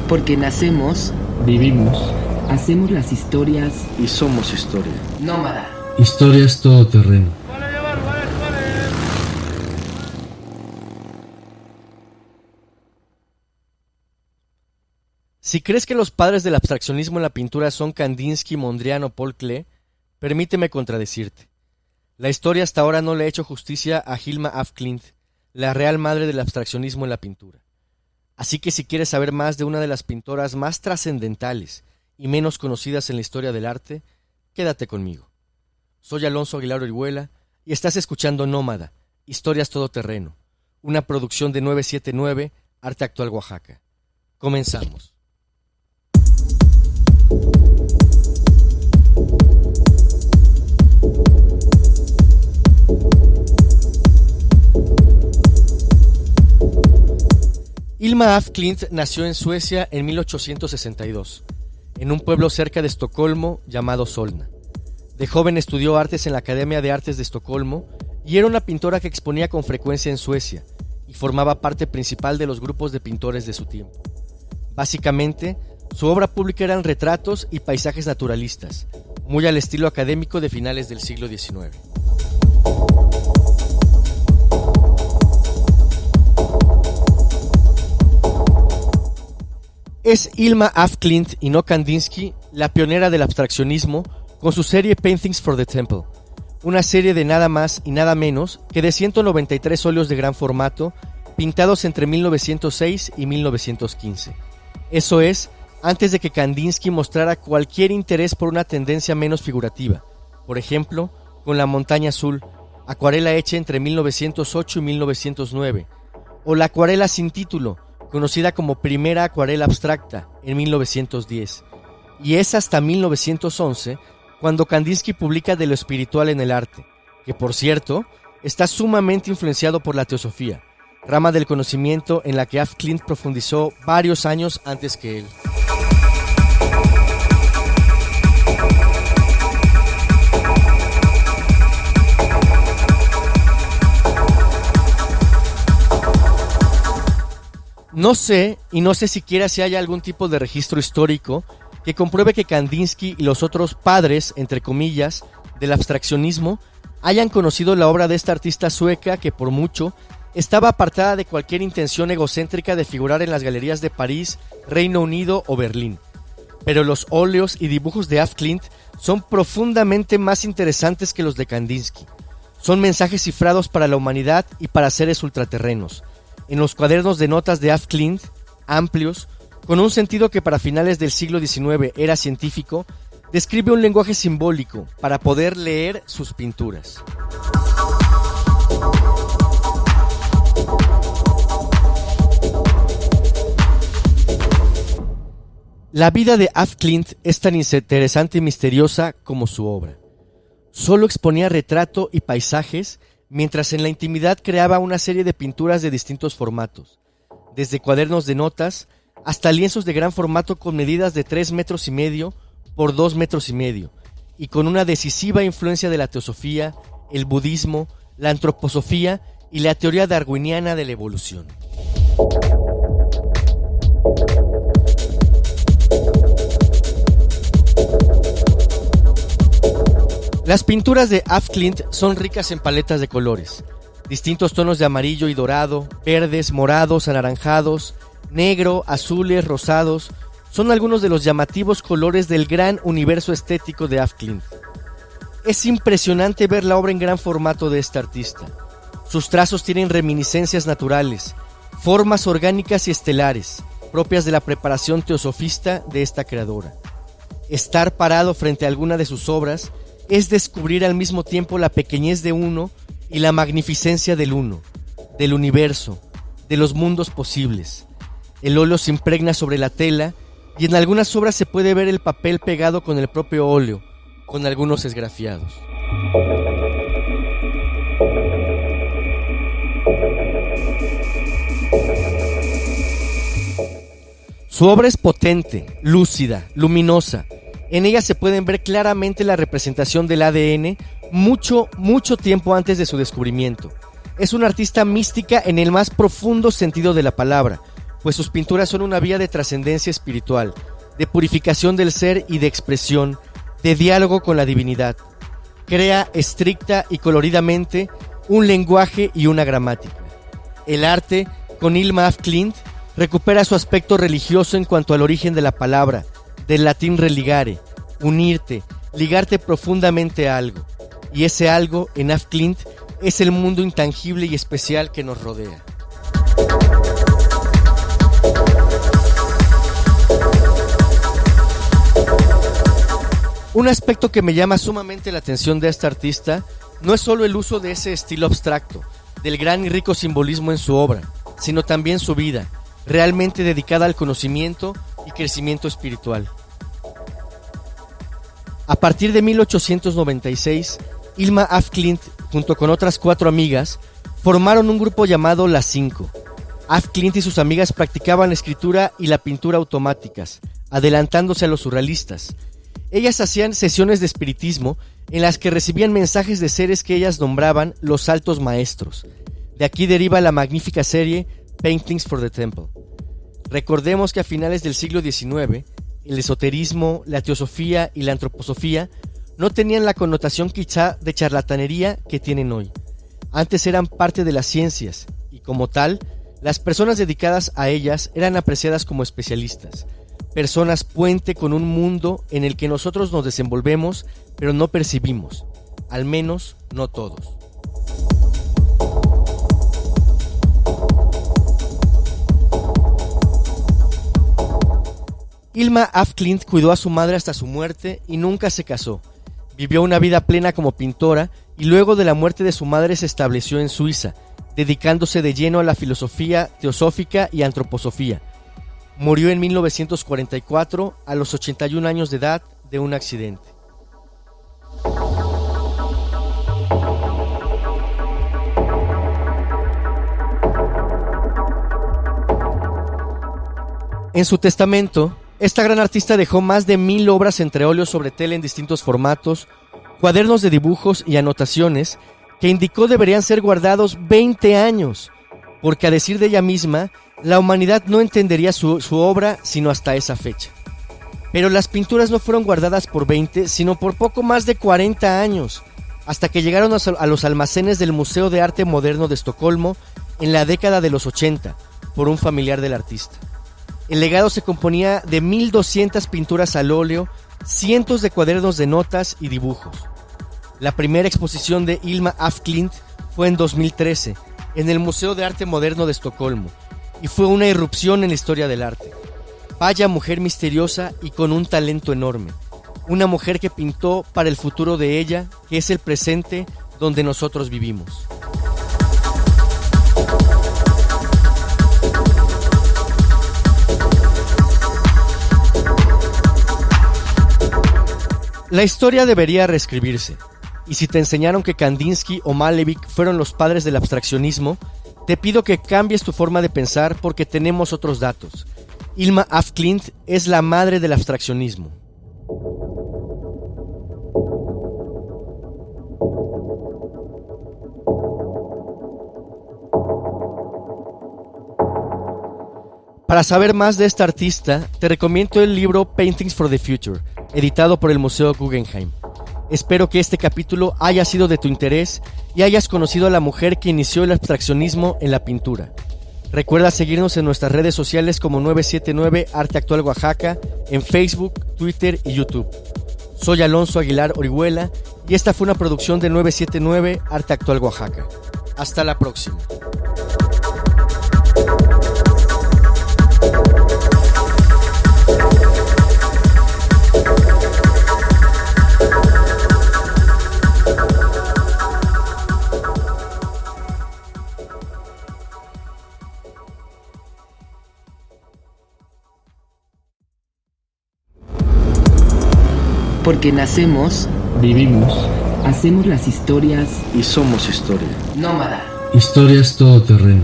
Porque nacemos, vivimos, hacemos las historias y somos historia. Nómada. Historias todoterreno. Si crees que los padres del abstraccionismo en la pintura son Kandinsky, Mondrian o Paul Klee, permíteme contradecirte. La historia hasta ahora no le ha hecho justicia a Hilma af Klint, la real madre del abstraccionismo en la pintura. Así que si quieres saber más de una de las pintoras más trascendentales y menos conocidas en la historia del arte, quédate conmigo. Soy Alonso Aguilar Orihuela y estás escuchando Nómada, Historias Todoterreno, una producción de 979, Arte Actual Oaxaca. Comenzamos. Hilma af Klint nació en Suecia en 1862, en un pueblo cerca de Estocolmo llamado Solna. De joven estudió artes en la Academia de Artes de Estocolmo y era una pintora que exponía con frecuencia en Suecia y formaba parte principal de los grupos de pintores de su tiempo. Básicamente, su obra pública eran retratos y paisajes naturalistas, muy al estilo académico de finales del siglo XIX. Es Hilma af Klint y no Kandinsky la pionera del abstraccionismo con su serie Paintings for the Temple, una serie de nada más y nada menos que de 193 óleos de gran formato pintados entre 1906 y 1915. Eso es, antes de que Kandinsky mostrara cualquier interés por una tendencia menos figurativa, por ejemplo, con La Montaña Azul, acuarela hecha entre 1908 y 1909, o la acuarela sin título, conocida como Primera Acuarela Abstracta, en 1910, y es hasta 1911 cuando Kandinsky publica De lo espiritual en el arte, que por cierto, está sumamente influenciado por la teosofía, rama del conocimiento en la que af Klint profundizó varios años antes que él. No sé siquiera si hay algún tipo de registro histórico que compruebe que Kandinsky y los otros padres, entre comillas, del abstraccionismo hayan conocido la obra de esta artista sueca que por mucho estaba apartada de cualquier intención egocéntrica de figurar en las galerías de París, Reino Unido o Berlín. Pero los óleos y dibujos de af Klint son profundamente más interesantes que los de Kandinsky. Son mensajes cifrados para la humanidad y para seres ultraterrenos. En los cuadernos de notas de af Klint, amplios, con un sentido que para finales del siglo XIX era científico, describe un lenguaje simbólico para poder leer sus pinturas. La vida de af Klint es tan interesante y misteriosa como su obra. Solo exponía retrato y paisajes, mientras en la intimidad creaba una serie de pinturas de distintos formatos, desde cuadernos de notas hasta lienzos de gran formato con medidas de 3,5 metros por 2,5 metros, y con una decisiva influencia de la teosofía, el budismo, la antroposofía y la teoría darwiniana de la evolución. Las pinturas de af Klint son ricas en paletas de colores, distintos tonos de amarillo y dorado, verdes, morados, anaranjados, negro, azules, rosados, son algunos de los llamativos colores del gran universo estético de af Klint. Es impresionante ver la obra en gran formato de esta artista. Sus trazos tienen reminiscencias naturales, formas orgánicas y estelares, propias de la preparación teosofista de esta creadora. Estar parado frente a alguna de sus obras es descubrir al mismo tiempo la pequeñez de uno y la magnificencia del uno, del universo, de los mundos posibles. El óleo se impregna sobre la tela y en algunas obras se puede ver el papel pegado con el propio óleo, con algunos esgrafiados. Su obra es potente, lúcida, luminosa. En ella se pueden ver claramente la representación del ADN mucho tiempo antes de su descubrimiento. Es una artista mística en el más profundo sentido de la palabra, pues sus pinturas son una vía de trascendencia espiritual, de purificación del ser y de expresión, de diálogo con la divinidad. Crea estricta y coloridamente un lenguaje y una gramática. El arte, con Hilma af Klint, recupera su aspecto religioso en cuanto al origen de la palabra, del latín religare, unirte, ligarte profundamente a algo. Y ese algo, en af Klint, es el mundo intangible y especial que nos rodea. Un aspecto que me llama sumamente la atención de esta artista no es solo el uso de ese estilo abstracto, del gran y rico simbolismo en su obra, sino también su vida, realmente dedicada al conocimiento y crecimiento espiritual. A partir de 1896, Hilma af Klint, junto con otras 4 amigas, formaron un grupo llamado Las Cinco. Af Klint y sus amigas practicaban la escritura y la pintura automáticas, adelantándose a los surrealistas. Ellas hacían sesiones de espiritismo en las que recibían mensajes de seres que ellas nombraban los altos maestros. De aquí deriva la magnífica serie Paintings for the Temple. Recordemos que a finales del siglo XIX, el esoterismo, la teosofía y la antroposofía no tenían la connotación quizá de charlatanería que tienen hoy. Antes eran parte de las ciencias y, como tal, las personas dedicadas a ellas eran apreciadas como especialistas. Personas puente con un mundo en el que nosotros nos desenvolvemos, pero no percibimos, al menos no todos. Hilma af Klint cuidó a su madre hasta su muerte y nunca se casó. Vivió una vida plena como pintora y luego de la muerte de su madre se estableció en Suiza, dedicándose de lleno a la filosofía teosófica y antroposofía. Murió en 1944 a los 81 años de edad de un accidente. En su testamento, esta gran artista dejó más de 1000 obras entre óleos sobre tela en distintos formatos, cuadernos de dibujos y anotaciones que indicó deberían ser guardados 20 años, porque a decir de ella misma, la humanidad no entendería su obra sino hasta esa fecha. Pero las pinturas no fueron guardadas por 20, sino por poco más de 40 años, hasta que llegaron a los almacenes del Museo de Arte Moderno de Estocolmo en la década de los 80, por un familiar del artista. El legado se componía de 1200 pinturas al óleo, cientos de cuadernos de notas y dibujos. La primera exposición de Hilma af Klint fue en 2013, en el Museo de Arte Moderno de Estocolmo, y fue una irrupción en la historia del arte. Vaya mujer misteriosa y con un talento enorme. Una mujer que pintó para el futuro de ella, que es el presente donde nosotros vivimos. La historia debería reescribirse, y si te enseñaron que Kandinsky o Malevich fueron los padres del abstraccionismo, te pido que cambies tu forma de pensar porque tenemos otros datos. Hilma af Klint es la madre del abstraccionismo. Para saber más de esta artista, te recomiendo el libro Paintings for the Future, editado por el Museo Guggenheim. Espero que este capítulo haya sido de tu interés y hayas conocido a la mujer que inició el abstraccionismo en la pintura. Recuerda seguirnos en nuestras redes sociales como 979 Arte Actual Oaxaca, en Facebook, Twitter y YouTube. Soy Alonso Aguilar Orihuela y esta fue una producción de 979 Arte Actual Oaxaca. Hasta la próxima. Porque nacemos, Vivimos hacemos las historias Y somos historia. nómada. historias todoterreno.